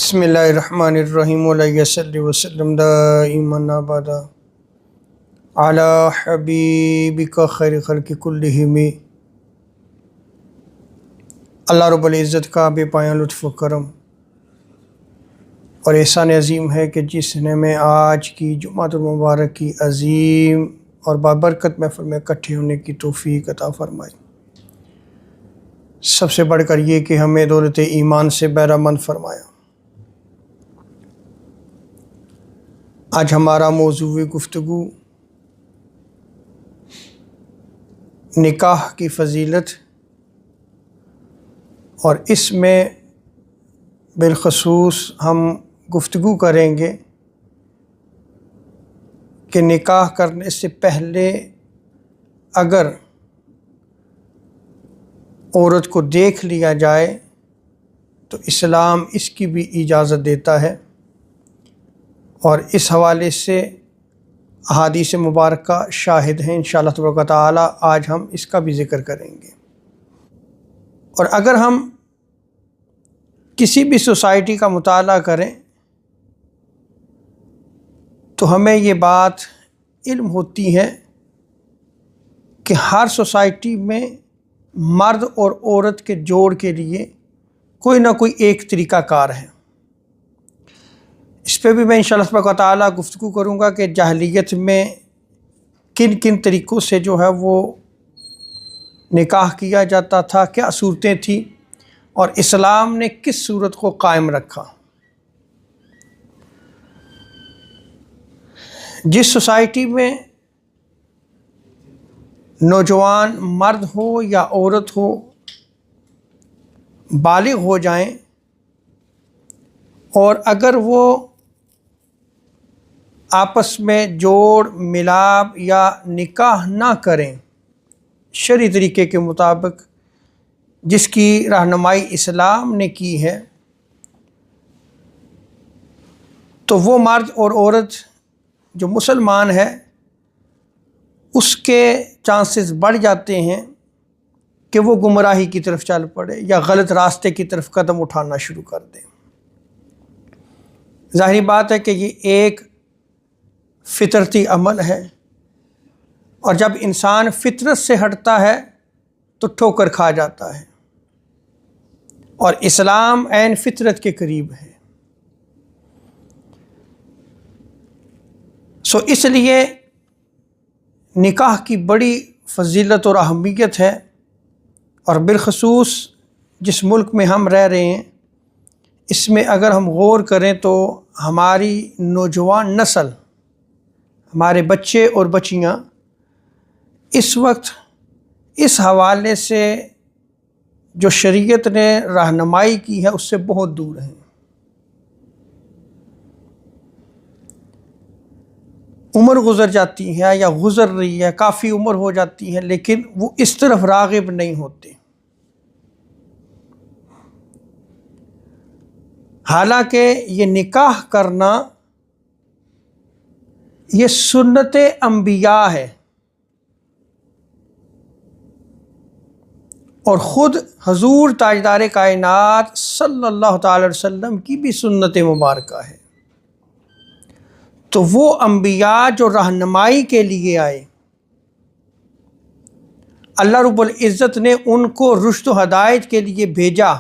بسم اللہ الرحمن الرحیم علیہ صلی وسلم دائما ابدا علی حبیبک خیر خلق کلہم۔ اللہ رب العزت کا بے پایاں لطف و کرم اور احسان عظیم ہے کہ جس نے میں آج کی جمعۃ المبارک کی عظیم اور بابرکت محفل میں اکٹھے ہونے کی توفیق عطا فرمائی۔ سب سے بڑھ کر یہ کہ ہمیں دولت ایمان سے بہرہ مند فرمایا۔ آج ہمارا موضوع گفتگو نکاح کی فضیلت، اور اس میں بالخصوص ہم گفتگو کریں گے کہ نکاح کرنے سے پہلے اگر عورت کو دیکھ لیا جائے تو اسلام اس کی بھی اجازت دیتا ہے، اور اس حوالے سے احادیث مبارکہ شاہد ہیں۔ انشاءاللہ تبارک و تعالی آج ہم اس کا بھی ذکر کریں گے۔ اور اگر ہم کسی بھی سوسائٹی کا مطالعہ کریں تو ہمیں یہ بات علم ہوتی ہے کہ ہر سوسائٹی میں مرد اور عورت کے جوڑ کے لیے کوئی نہ کوئی ایک طریقہ کار ہے۔ اس پہ بھی میں انشاءاللہ تبارک و تعالی گفتگو کروں گا کہ جاہلیت میں کن کن طریقوں سے جو ہے وہ نکاح کیا جاتا تھا، کیا صورتیں تھیں، اور اسلام نے کس صورت کو قائم رکھا۔ جس سوسائٹی میں نوجوان مرد ہو یا عورت ہو بالغ ہو جائیں، اور اگر وہ آپس میں جوڑ ملاب یا نکاح نہ کریں شرعی طریقے کے مطابق جس کی رہنمائی اسلام نے کی ہے، تو وہ مرد اور عورت جو مسلمان ہے اس کے چانسز بڑھ جاتے ہیں کہ وہ گمراہی کی طرف چل پڑے یا غلط راستے کی طرف قدم اٹھانا شروع کر دیں۔ ظاہری بات ہے کہ یہ ایک فطرتی عمل ہے، اور جب انسان فطرت سے ہٹتا ہے تو ٹھوکر کھا جاتا ہے، اور اسلام عین فطرت کے قریب ہے۔ اس لیے نکاح کی بڑی فضیلت اور اہمیت ہے، اور بالخصوص جس ملک میں ہم رہ رہے ہیں اس میں اگر ہم غور کریں تو ہماری نوجوان نسل، ہمارے بچے اور بچیاں اس وقت اس حوالے سے جو شریعت نے رہنمائی کی ہے اس سے بہت دور ہیں۔ عمر گزر جاتی ہے یا گزر رہی ہے، کافی عمر ہو جاتی ہے، لیکن وہ اس طرف راغب نہیں ہوتے، حالانکہ یہ نکاح کرنا یہ سنت انبیاء ہے، اور خود حضور تاجدار کائنات صلی اللہ تعالی علیہ وسلم کی بھی سنت مبارکہ ہے۔ تو وہ انبیاء جو رہنمائی کے لیے آئے، اللہ رب العزت نے ان کو رشد و ہدایت کے لیے بھیجا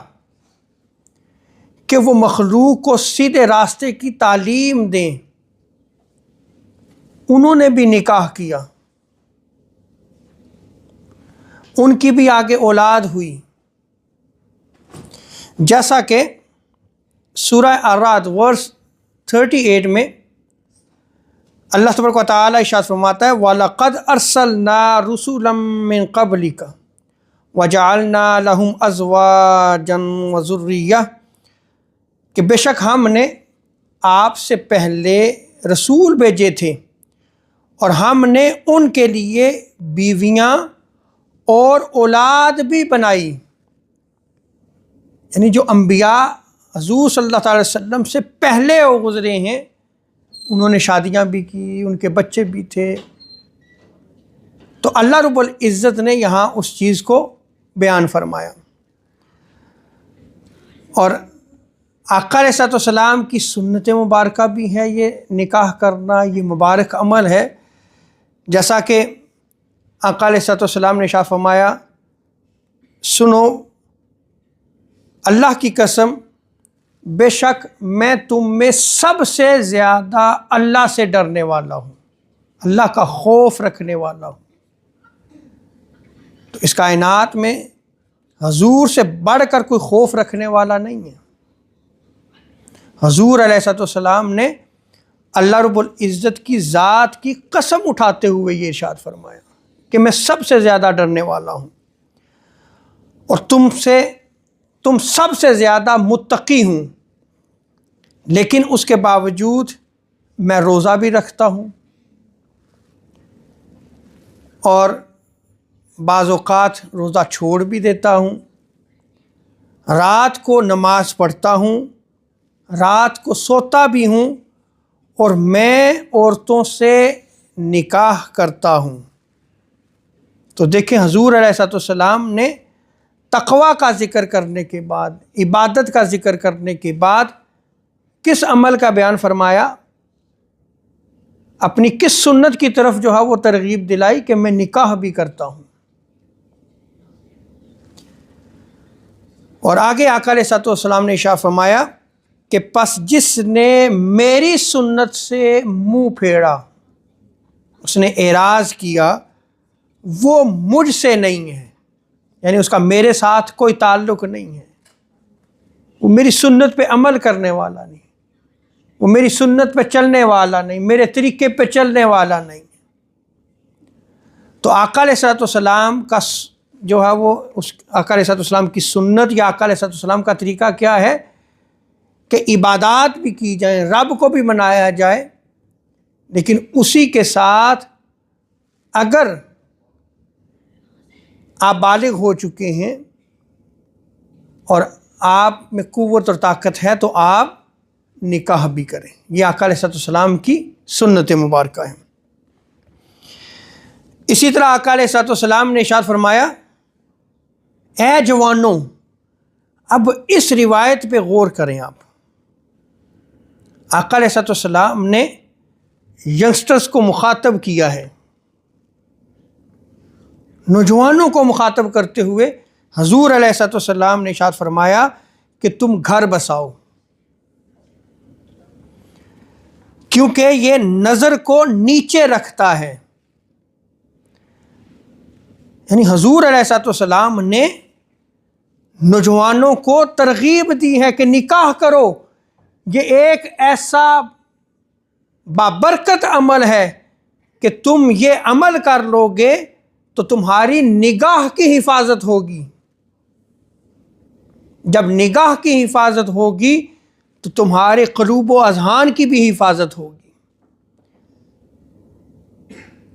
کہ وہ مخلوق کو سیدھے راستے کی تعلیم دیں۔ انہوں نے بھی نکاح کیا، ان کی بھی آگے اولاد ہوئی، جیسا کہ سورہ الرعد ورس 38 میں اللہ تبارک و تعالی ارشاد فرماتا ہے وَلَقَدْ أَرْسَلْنَا رُسُلًا مِّن قَبْلِكَ وَجَعَلْنَا لَهُمْ أَزْوَاجًا وَذُرِّيَّةً، کہ بے شک ہم نے آپ سے پہلے رسول بھیجے تھے اور ہم نے ان کے لیے بیویاں اور اولاد بھی بنائی۔ یعنی جو انبیاء حضور صلی اللہ تعالی وسلم سے پہلے گزرے ہیں انہوں نے شادیاں بھی کی، ان کے بچے بھی تھے۔ تو اللہ رب العزت نے یہاں اس چیز کو بیان فرمایا، اور آقا علیہ الصلوۃ والسلام کی سنت مبارکہ بھی ہے یہ نکاح کرنا، یہ مبارک عمل ہے، جیسا کہ آقا علیہ الصلوۃ والسلام نے ارشاد فرمایا، سنو اللہ کی قسم، بے شک میں تم میں سب سے زیادہ اللہ سے ڈرنے والا ہوں، اللہ کا خوف رکھنے والا ہوں۔ تو اس کائنات میں حضور سے بڑھ کر کوئی خوف رکھنے والا نہیں ہے۔ حضور علیہ الصلوۃ والسلام نے اللہ رب العزت کی ذات کی قسم اٹھاتے ہوئے یہ ارشاد فرمایا کہ میں سب سے زیادہ ڈرنے والا ہوں اور تم سب سے زیادہ متقی ہوں، لیکن اس کے باوجود میں روزہ بھی رکھتا ہوں اور بعض اوقات روزہ چھوڑ بھی دیتا ہوں، رات کو نماز پڑھتا ہوں، رات کو سوتا بھی ہوں، اور میں عورتوں سے نکاح کرتا ہوں۔ تو دیکھیں حضور علیہ الصلوۃ والسلام نے تقوی کا ذکر کرنے کے بعد، عبادت کا ذکر کرنے کے بعد کس عمل کا بیان فرمایا؟ اپنی کس سنت کی طرف جو ہے وہ ترغیب دلائی کہ میں نکاح بھی کرتا ہوں۔ اور آگے آقا علیہ الصلوۃ والسلام نے ارشاد فرمایا کہ پس جس نے میری سنت سے منہ پھیرا، اس نے اعراض کیا، وہ مجھ سے نہیں ہے، یعنی اس کا میرے ساتھ کوئی تعلق نہیں ہے، وہ میری سنت پہ عمل کرنے والا نہیں، وہ میری سنت پہ چلنے والا نہیں، میرے طریقے پہ چلنے والا نہیں۔ تو آقا علیہ الصلوۃ والسلام کا جو ہے وہ اس آقا علیہ الصلوۃ والسلام کی سنت یا آقا علیہ الصلوۃ والسلام کا طریقہ کیا ہے کہ عبادات بھی کی جائیں، رب کو بھی منایا جائے، لیکن اسی کے ساتھ اگر آپ بالغ ہو چکے ہیں اور آپ میں قوت اور طاقت ہے تو آپ نکاح بھی کریں۔ یہ آقا علیہ الصلوۃ والسلام کی سنت مبارکہ ہے۔ اسی طرح آقا علیہ الصلوۃ والسلام نے ارشاد فرمایا، اے جوانوں، اب اس روایت پہ غور کریں۔ آپ آقا علیہ الصلوۃ والسلام نے ینگسٹرز کو مخاطب کیا ہے، نوجوانوں کو مخاطب کرتے ہوئے حضور علیہ الصلوۃ والسلام نے ارشاد فرمایا کہ تم گھر بساؤ، کیونکہ یہ نظر کو نیچے رکھتا ہے۔ یعنی حضور علیہ الصلوۃ والسلام نے نوجوانوں کو ترغیب دی ہے کہ نکاح کرو، یہ ایک ایسا بابرکت عمل ہے کہ تم یہ عمل کر لو گے تو تمہاری نگاہ کی حفاظت ہوگی، جب نگاہ کی حفاظت ہوگی تو تمہارے قلوب و اذہان کی بھی حفاظت ہوگی،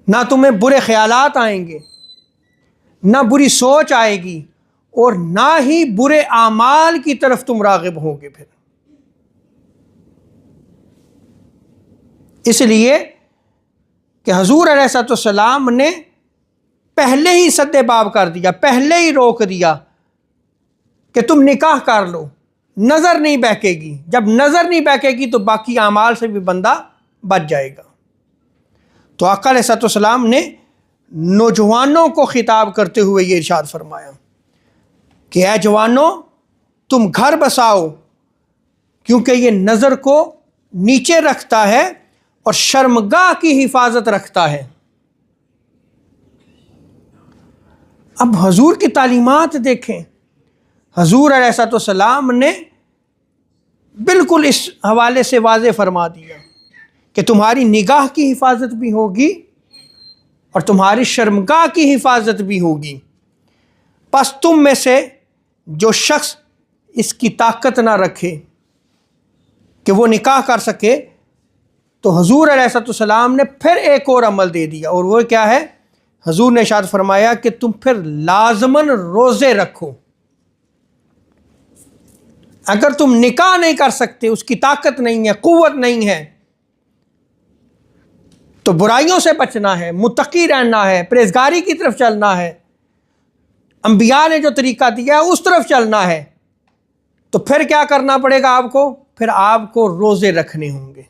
نہ تمہیں برے خیالات آئیں گے، نہ بری سوچ آئے گی، اور نہ ہی برے اعمال کی طرف تم راغب ہوگے۔ پھر اس لیے کہ حضور علیہ الصلوۃ والسلام نے پہلے ہی سد باب کر دیا، پہلے ہی روک دیا کہ تم نکاح کر لو، نظر نہیں بہکے گی، جب نظر نہیں بہکے گی تو باقی اعمال سے بھی بندہ بچ جائے گا۔ تو آقا علیہ الصلوۃ والسلام نے نوجوانوں کو خطاب کرتے ہوئے یہ ارشاد فرمایا کہ اے جوانوں، تم گھر بساؤ، کیونکہ یہ نظر کو نیچے رکھتا ہے اور شرمگاہ کی حفاظت رکھتا ہے۔ اب حضور کی تعلیمات دیکھیں، حضور علیہ الصلوۃ والسلام نے بالکل اس حوالے سے واضح فرما دیا کہ تمہاری نگاہ کی حفاظت بھی ہوگی اور تمہاری شرمگاہ کی حفاظت بھی ہوگی۔ پس تم میں سے جو شخص اس کی طاقت نہ رکھے کہ وہ نکاح کر سکے، تو حضور علیہ الصلوۃ والسلام نے پھر ایک اور عمل دے دیا، اور وہ کیا ہے؟ حضور نے ارشاد فرمایا کہ تم پھر لازماً روزے رکھو۔ اگر تم نکاح نہیں کر سکتے، اس کی طاقت نہیں ہے، قوت نہیں ہے، تو برائیوں سے بچنا ہے، متقی رہنا ہے، پرہیزگاری کی طرف چلنا ہے، انبیاء نے جو طریقہ دیا ہے اس طرف چلنا ہے، تو پھر کیا کرنا پڑے گا آپ کو؟ پھر آپ کو روزے رکھنے ہوں گے.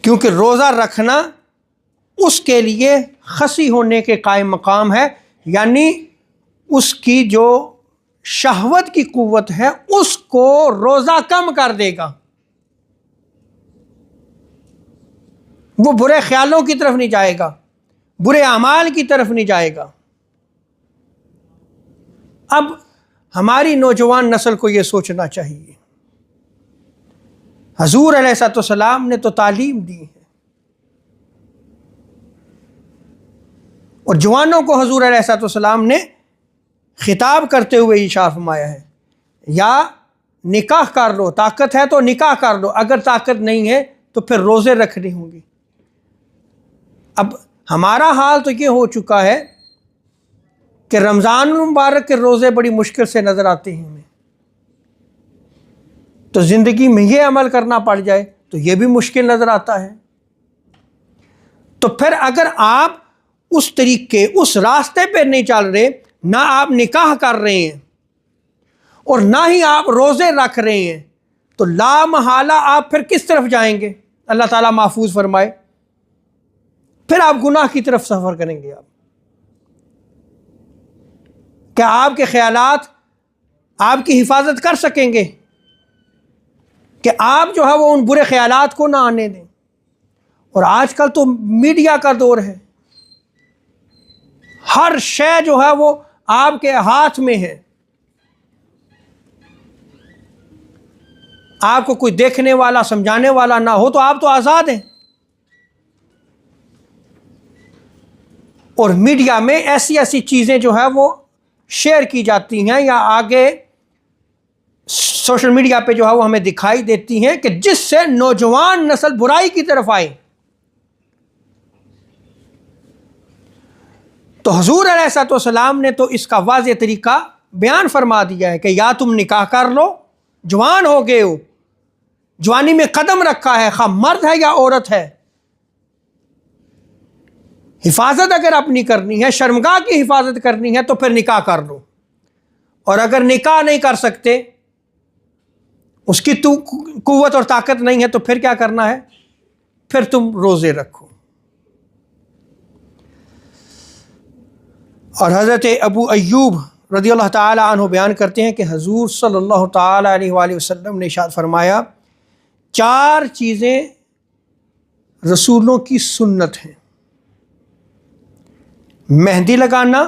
کیونکہ روزہ رکھنا اس کے لیے خسی ہونے کے قائم مقام ہے، یعنی اس کی جو شہوت کی قوت ہے اس کو روزہ کم کر دے گا، وہ برے خیالوں کی طرف نہیں جائے گا، برے اعمال کی طرف نہیں جائے گا. اب ہماری نوجوان نسل کو یہ سوچنا چاہیے، حضور علیہ الصلوۃ والسلام نے تو تعلیم دی ہے، اور جوانوں کو حضور علیہ الصلوۃ والسلام نے خطاب کرتے ہوئے ارشاد فرمایا ہے، یا نکاح کر لو، طاقت ہے تو نکاح کر لو، اگر طاقت نہیں ہے تو پھر روزے رکھنے ہوں گے. اب ہمارا حال تو یہ ہو چکا ہے کہ رمضان المبارک کے روزے بڑی مشکل سے نظر آتے ہیں ہمیں، تو زندگی میں یہ عمل کرنا پڑ جائے تو یہ بھی مشکل نظر آتا ہے. تو پھر اگر آپ اس طریقے اس راستے پہ نہیں چل رہے، نہ آپ نکاح کر رہے ہیں اور نہ ہی آپ روزے رکھ رہے ہیں، تو لا محالہ آپ پھر کس طرف جائیں گے؟ اللہ تعالیٰ محفوظ فرمائے، پھر آپ گناہ کی طرف سفر کریں گے. آپ کیا آپ کے خیالات آپ کی حفاظت کر سکیں گے کہ آپ جو ہے وہ ان برے خیالات کو نہ آنے دیں؟ اور آج کل تو میڈیا کا دور ہے، ہر شے جو ہے وہ آپ کے ہاتھ میں ہے، آپ کو کوئی دیکھنے والا سمجھانے والا نہ ہو تو آپ تو آزاد ہیں. اور میڈیا میں ایسی ایسی چیزیں جو ہے وہ شیئر کی جاتی ہیں یا آگے سوشل میڈیا پہ جو ہے وہ ہمیں دکھائی دیتی ہیں کہ جس سے نوجوان نسل برائی کی طرف آئے. تو حضور علیہ الصلوۃ والسلام نے تو اس کا واضح طریقہ بیان فرما دیا ہے کہ یا تم نکاح کر لو، جوان ہو گئے ہو، جوانی میں قدم رکھا ہے، خواہ مرد ہے یا عورت ہے، حفاظت اگر اپنی کرنی ہے، شرمگاہ کی حفاظت کرنی ہے تو پھر نکاح کر لو. اور اگر نکاح نہیں کر سکتے، اس کی تو قوت اور طاقت نہیں ہے، تو پھر کیا کرنا ہے؟ پھر تم روزے رکھو. اور حضرت ابو ایوب رضی اللہ تعالی عنہ بیان کرتے ہیں کہ حضور صلی اللہ تعالی علیہ وآلہ وسلم نے ارشاد فرمایا، 4 چیزیں رسولوں کی سنت ہیں: مہندی لگانا،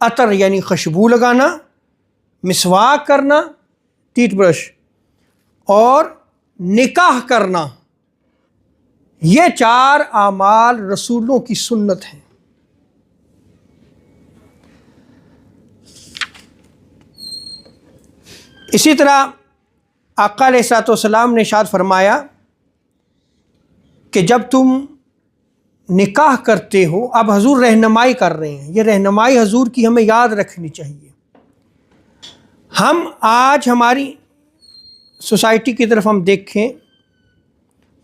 عطر یعنی خوشبو لگانا، مسواک کرنا، ٹیتھ برش، اور نکاح کرنا. یہ 4 اعمال رسولوں کی سنت ہیں. اسی طرح آقا علیہ الصلوۃ والسلام نے ارشاد فرمایا کہ جب تم نکاح کرتے ہو، اب حضور رہنمائی کر رہے ہیں، یہ رہنمائی حضور کی ہمیں یاد رکھنی چاہیے. ہم آج ہماری سوسائٹی کی طرف ہم دیکھیں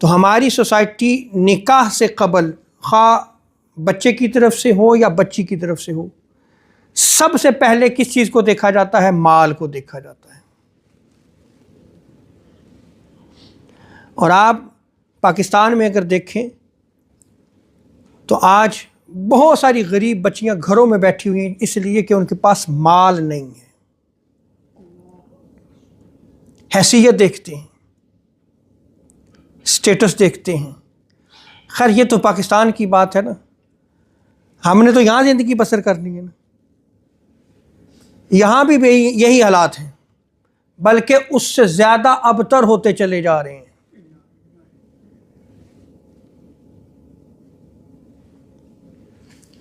تو ہماری سوسائٹی نکاح سے قبل، خواہ بچے کی طرف سے ہو یا بچی کی طرف سے ہو، سب سے پہلے کس چیز کو دیکھا جاتا ہے؟ مال کو دیکھا جاتا ہے. اور آپ پاکستان میں اگر دیکھیں تو آج بہت ساری غریب بچیاں گھروں میں بیٹھی ہوئی ہیں اس لیے کہ ان کے پاس مال نہیں ہے. حیثیت دیکھتے ہیں، اسٹیٹس دیکھتے ہیں. خیر یہ تو پاکستان کی بات ہے نا، ہم نے تو یہاں زندگی بسر کرنی ہے نا. یہاں بھی یہی حالات ہیں، بلکہ اس سے زیادہ ابتر ہوتے چلے جا رہے ہیں.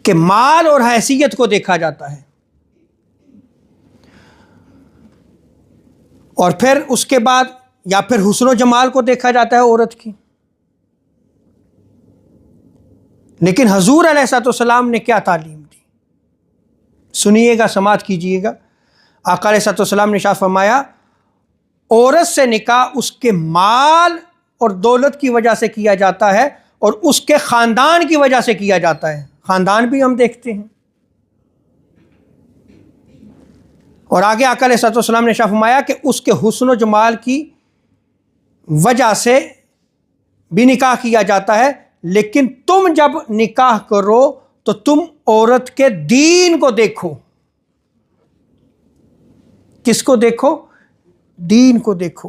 کہ مال اور حیثیت کو دیکھا جاتا ہے، اور پھر اس کے بعد یا پھر حسن و جمال کو دیکھا جاتا ہے عورت کی. لیکن حضور علیہ الصلوۃ والسلام نے کیا تعلیم دی؟ سنیے گا، سماعت کیجیے گا. آقا علیہ الصلوۃ والسلام نے ارشاد فرمایا، عورت سے نکاح اس کے مال اور دولت کی وجہ سے کیا جاتا ہے اور اس کے خاندان کی وجہ سے کیا جاتا ہے. خاندان بھی ہم دیکھتے ہیں، اور آگے آقا علیہ الصلوۃ والسلام نے ارشاد فرمایا کہ اس کے حسن و جمال کی وجہ سے بھی نکاح کیا جاتا ہے، لیکن تم جب نکاح کرو تو تم عورت کے دین کو دیکھو۔ کس کو دیکھو؟ دین کو دیکھو۔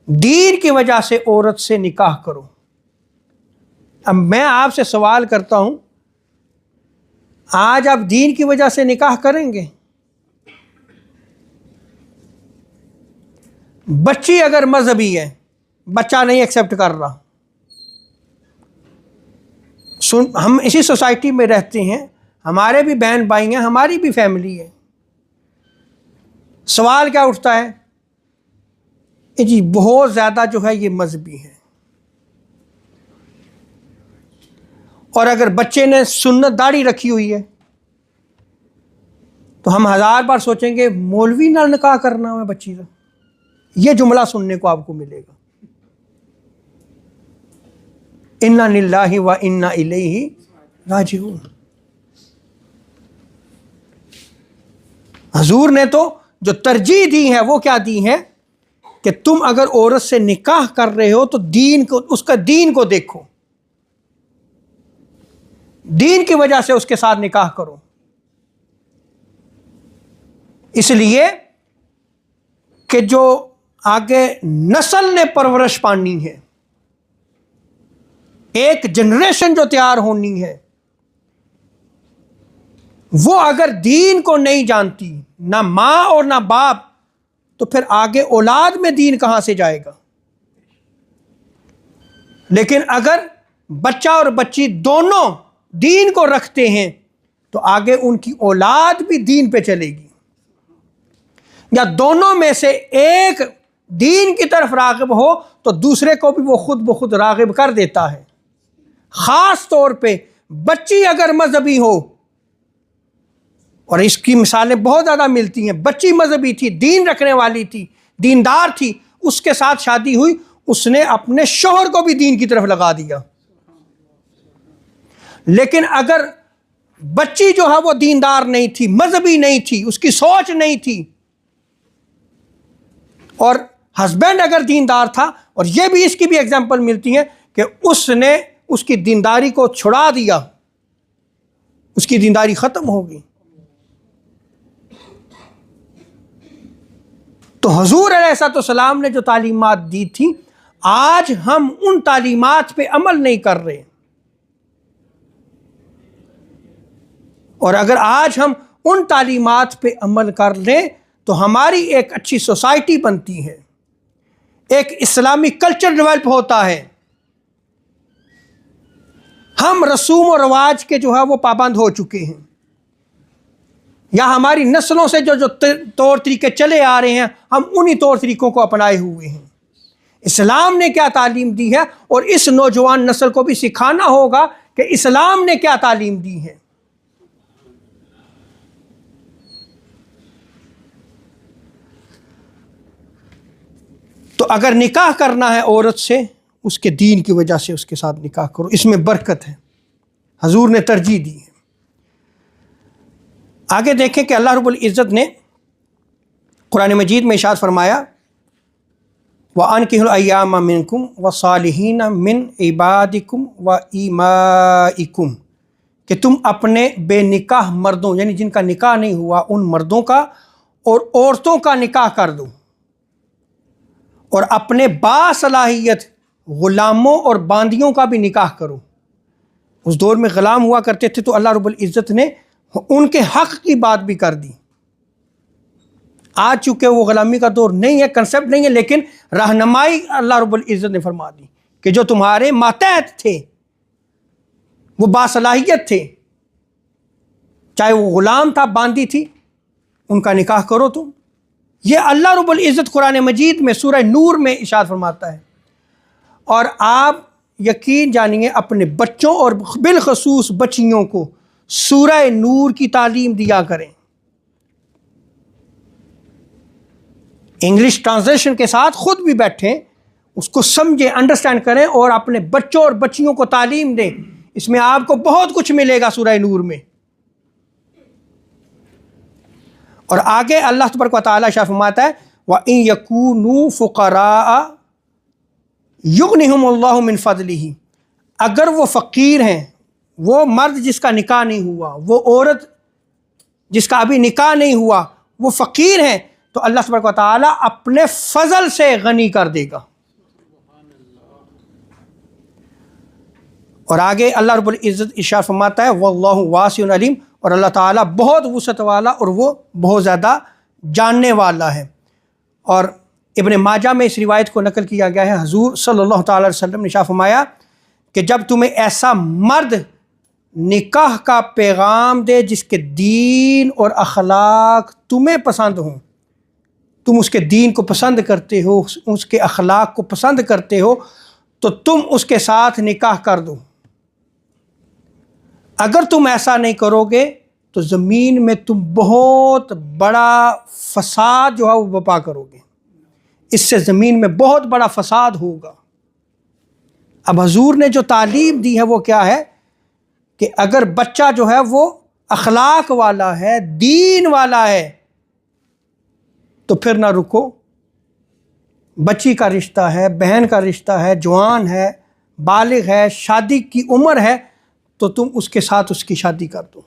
دین کی وجہ سے عورت سے نکاح کرو۔ اب میں آپ سے سوال کرتا ہوں، آج آپ دین کی وجہ سے نکاح کریں گے؟ بچی اگر مذہبی ہے، بچہ نہیں ایکسیپٹ کر رہا، ہم اسی سوسائٹی میں رہتے ہیں، ہمارے بھی بہن بھائی ہیں، ہماری بھی فیملی ہے، سوال کیا اٹھتا ہے؟ جی بہت زیادہ جو ہے یہ مذہبی ہے، اور اگر بچے نے سنت داڑھی رکھی ہوئی ہے تو ہم 1000 بار سوچیں گے مولوی نہ نکاح کرنا ہے بچی کا۔ یہ جملہ سننے کو آپ کو ملے گا، انا للہ و انا الیہ راجعون۔ حضور نے تو جو ترجیح دی ہے وہ کیا دی ہے کہ تم اگر عورت سے نکاح کر رہے ہو تو دین کو، اس کا دین کو دیکھو، دین کی وجہ سے اس کے ساتھ نکاح کرو۔ اس لیے کہ جو آگے نسل نے پرورش پانی ہے، ایک جنریشن جو تیار ہونی ہے، وہ اگر دین کو نہیں جانتی، نہ ماں اور نہ باپ، تو پھر آگے اولاد میں دین کہاں سے جائے گا؟ لیکن اگر بچہ اور بچی دونوں دین کو رکھتے ہیں تو آگے ان کی اولاد بھی دین پہ چلے گی، یا دونوں میں سے ایک دین کی طرف راغب ہو تو دوسرے کو بھی وہ خود بخود راغب کر دیتا ہے۔ خاص طور پہ بچی اگر مذہبی ہو، اور اس کی مثالیں بہت زیادہ ملتی ہیں، بچی مذہبی تھی، دین رکھنے والی تھی، دیندار تھی، اس کے ساتھ شادی ہوئی، اس نے اپنے شوہر کو بھی دین کی طرف لگا دیا۔ لیکن اگر بچی جو ہے وہ دیندار نہیں تھی، مذہبی نہیں تھی، اس کی سوچ نہیں تھی، اور ہسبینڈ اگر دیندار تھا، اور یہ بھی اس کی بھی ایگزامپل ملتی ہے کہ اس نے اس کی دینداری کو چھڑا دیا، اس کی دینداری ختم ہو گئی، تو حضور علیہ السلام نے جو تعلیمات دی تھی، آج ہم ان تعلیمات پہ عمل نہیں کر رہے، اور اگر آج ہم ان تعلیمات پہ عمل کر لیں تو ہماری ایک اچھی سوسائٹی بنتی ہے، ایک اسلامی کلچر ڈیولپ ہوتا ہے، ہم رسوم و رواج کے جو ہے وہ پابند ہو چکے ہیں، یا ہماری نسلوں سے جو طور طریقے چلے آ رہے ہیں ہم انہی طور طریقوں کو اپنائے ہوئے ہیں۔ اسلام نے کیا تعلیم دی ہے، اور اس نوجوان نسل کو بھی سکھانا ہوگا کہ اسلام نے کیا تعلیم دی ہے۔ تو اگر نکاح کرنا ہے عورت سے، اس کے دین کی وجہ سے اس کے ساتھ نکاح کرو، اس میں برکت ہے، حضور نے ترجیح دی ہے۔ آگے دیکھیں کہ اللہ رب العزت نے قرآن مجید میں ارشاد فرمایا، وَأَنكِحُوا الْأَيَّامَ مِنكُمْ وَالصَّالِحِينَ مِنْ عِبَادِكُمْ وَإِمَائِكُمْ، کہ تم اپنے بے نکاح مردوں، یعنی جن کا نکاح نہیں ہوا، ان مردوں کا اور عورتوں کا نکاح کر دو، اور اپنے باصلاحیت غلاموں اور باندیوں کا بھی نکاح کرو۔ اس دور میں غلام ہوا کرتے تھے تو اللہ رب العزت نے ان کے حق کی بات بھی کر دی۔ آج چونکہ وہ غلامی کا دور نہیں ہے، کنسپٹ نہیں ہے، لیکن رہنمائی اللہ رب العزت نے فرما دی کہ جو تمہارے ماتحت تھے، وہ باصلاحیت تھے، چاہے وہ غلام تھا، باندی تھی، ان کا نکاح کرو تم۔ یہ اللہ رب العزت قرآن مجید میں سورہ نور میں ارشاد فرماتا ہے، اور آپ یقین جانیے اپنے بچوں اور بالخصوص بچیوں کو سورہ نور کی تعلیم دیا کریں، انگلش ٹرانسلیشن کے ساتھ خود بھی بیٹھیں، اس کو سمجھیں، انڈرسٹینڈ کریں، اور اپنے بچوں اور بچیوں کو تعلیم دیں۔ اس میں آپ کو بہت کچھ ملے گا سورہ نور میں۔ اور آگے اللہ تبارک و تعالیٰ ارشاد فرماتا ہے وَإِن يَكُونُوا فُقَرَاءَ يُغْنِهُمُ اللَّهُ مِن فَضْلِهِ، اگر وہ فقیر ہیں، وہ مرد جس کا نکاح نہیں ہوا، وہ عورت جس کا ابھی نکاح نہیں ہوا، وہ فقیر ہیں، تو اللہ تبارک و تعالیٰ اپنے فضل سے غنی کر دے گا۔ اور آگے اللہ رب العزت ارشاد فرماتا ہے واللہ واسع علیم، اور اللہ تعالیٰ بہت وسعت والا اور وہ بہت زیادہ جاننے والا ہے۔ اور ابن ماجہ میں اس روایت کو نقل کیا گیا ہے، حضور صلی اللہ تعالیٰ علیہ وسلم نے ارشاد فرمایا کہ جب تمہیں ایسا مرد نکاح کا پیغام دے جس کے دین اور اخلاق تمہیں پسند ہوں، تم اس کے دین کو پسند کرتے ہو، اس کے اخلاق کو پسند کرتے ہو، تو تم اس کے ساتھ نکاح کر دو۔ اگر تم ایسا نہیں کرو گے تو زمین میں تم بہت بڑا فساد جو ہے وہ برپا کرو گے، اس سے زمین میں بہت بڑا فساد ہوگا۔ اب حضور نے جو تعلیم دی ہے وہ کیا ہے کہ اگر بچہ جو ہے وہ اخلاق والا ہے، دین والا ہے، تو پھر نہ رکو۔ بچی کا رشتہ ہے، بہن کا رشتہ ہے، جوان ہے، بالغ ہے، شادی کی عمر ہے، تو تم اس کے ساتھ اس کی شادی کر دو،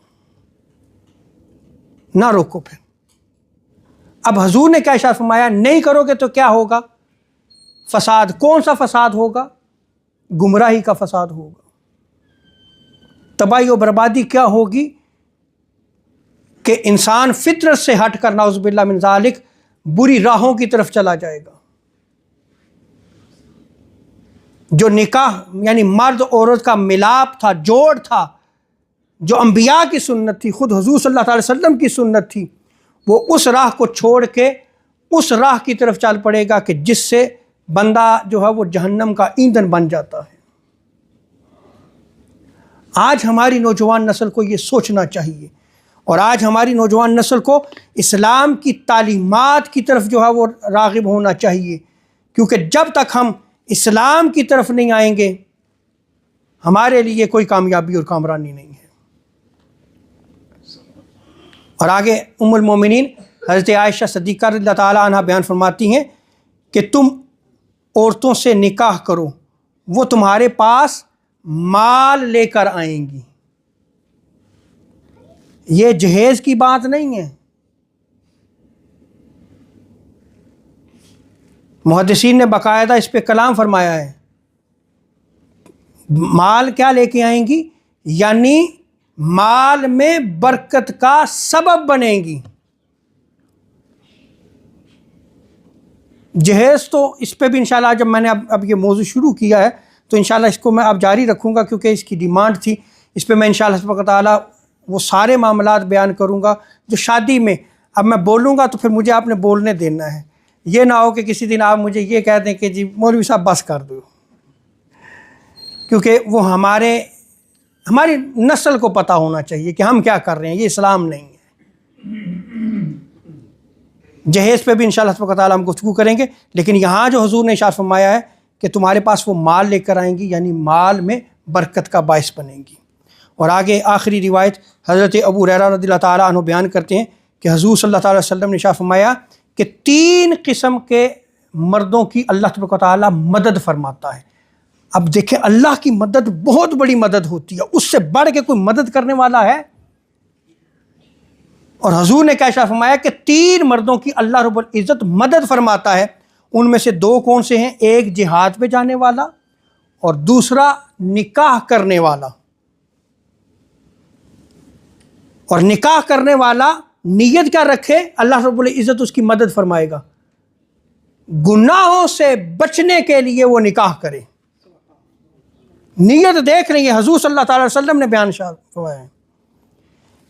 نہ روکو۔ پھر اب حضور نے کیا ارشاد فرمایا، نہیں کرو گے تو کیا ہوگا؟ فساد۔ کون سا فساد ہوگا؟ گمراہی کا فساد ہوگا۔ تباہی و بربادی کیا ہوگی کہ انسان فطرت سے ہٹ کر نعوذ باللہ من ذالک بری راہوں کی طرف چلا جائے گا۔ جو نکاح یعنی مرد عورت کا ملاپ تھا، جوڑ تھا، جو انبیاء کی سنت تھی، خود حضور صلی اللہ علیہ وسلم کی سنت تھی، وہ اس راہ کو چھوڑ کے اس راہ کی طرف چل پڑے گا کہ جس سے بندہ جو ہے وہ جہنم کا ایندھن بن جاتا ہے۔ آج ہماری نوجوان نسل کو یہ سوچنا چاہیے، اور آج ہماری نوجوان نسل کو اسلام کی تعلیمات کی طرف جو ہے وہ راغب ہونا چاہیے، کیونکہ جب تک ہم اسلام کی طرف نہیں آئیں گے ہمارے لیے کوئی کامیابی اور کامرانی نہیں ہے۔ اور آگے ام المومنین حضرت عائشہ صدیقہ رضی اللہ تعالیٰ عنہ بیان فرماتی ہیں کہ تم عورتوں سے نکاح کرو، وہ تمہارے پاس مال لے کر آئیں گی۔ یہ جہیز کی بات نہیں ہے۔ محدثین نے باقاعدہ اس پہ کلام فرمایا ہے۔ مال کیا لے کے آئیں گی؟ یعنی مال میں برکت کا سبب بنیں گی۔ جہیز تو اس پہ بھی انشاءاللہ جب میں نے اب یہ موضوع شروع کیا ہے تو انشاءاللہ اس کو میں اب جاری رکھوں گا، کیونکہ اس کی ڈیمانڈ تھی۔ اس پہ میں انشاءاللہ سبحانہ تعالیٰ وہ سارے معاملات بیان کروں گا جو شادی میں اب میں بولوں گا تو پھر مجھے آپ نے بولنے دینا ہے۔ یہ نہ ہو کہ کسی دن آپ مجھے یہ کہہ دیں کہ جی مولوی صاحب بس کر دو، کیونکہ وہ ہماری نسل کو پتہ ہونا چاہیے کہ ہم کیا کر رہے ہیں، یہ اسلام نہیں ہے۔ جہیز پہ بھی انشاءاللہ سبحانہ تعالیٰ ہم گفتگو کریں گے، لیکن یہاں جو حضور نے ارشاد فرمایا ہے کہ تمہارے پاس وہ مال لے کر آئیں گی، یعنی مال میں برکت کا باعث بنیں گی۔ اور آگے آخری روایت حضرت ابو ہریرہ رضی اللہ تعالیٰ عنہ بیان کرتے ہیں کہ حضور صلی اللہ تعالیٰ علیہ وسلم نے ارشاد فرمایا کہ 3 قسم کے مردوں کی اللہ تبارک و تعالیٰ مدد فرماتا ہے۔ اب دیکھیں اللہ کی مدد بہت بڑی مدد ہوتی ہے، اس سے بڑھ کے کوئی مدد کرنے والا ہے؟ اور حضور نے کیا ارشاد فرمایا کہ 3 مردوں کی اللہ رب العزت مدد فرماتا ہے، ان میں سے 2 کون سے ہیں؟ ایک جہاد پہ جانے والا اور دوسرا نکاح کرنے والا۔ اور نکاح کرنے والا نیت کیا رکھے، اللہ رب العزت اس کی مدد فرمائے گا۔ گناہوں سے بچنے کے لیے وہ نکاح کرے، نیت دیکھ رہی ہے۔ حضور صلی اللہ تعالی وسلم نے بیان فرمایا ہے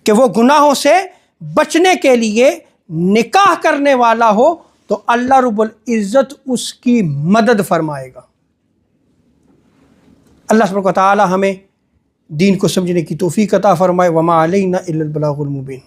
کہ وہ گناہوں سے بچنے کے لیے نکاح کرنے والا ہو تو اللہ رب العزت اس کی مدد فرمائے گا۔ اللہ سبحانہ و تعالی ہمیں دین کو سمجھنے کی توفیق عطا فرمائے۔ وما علینا الا البلاغ المبین۔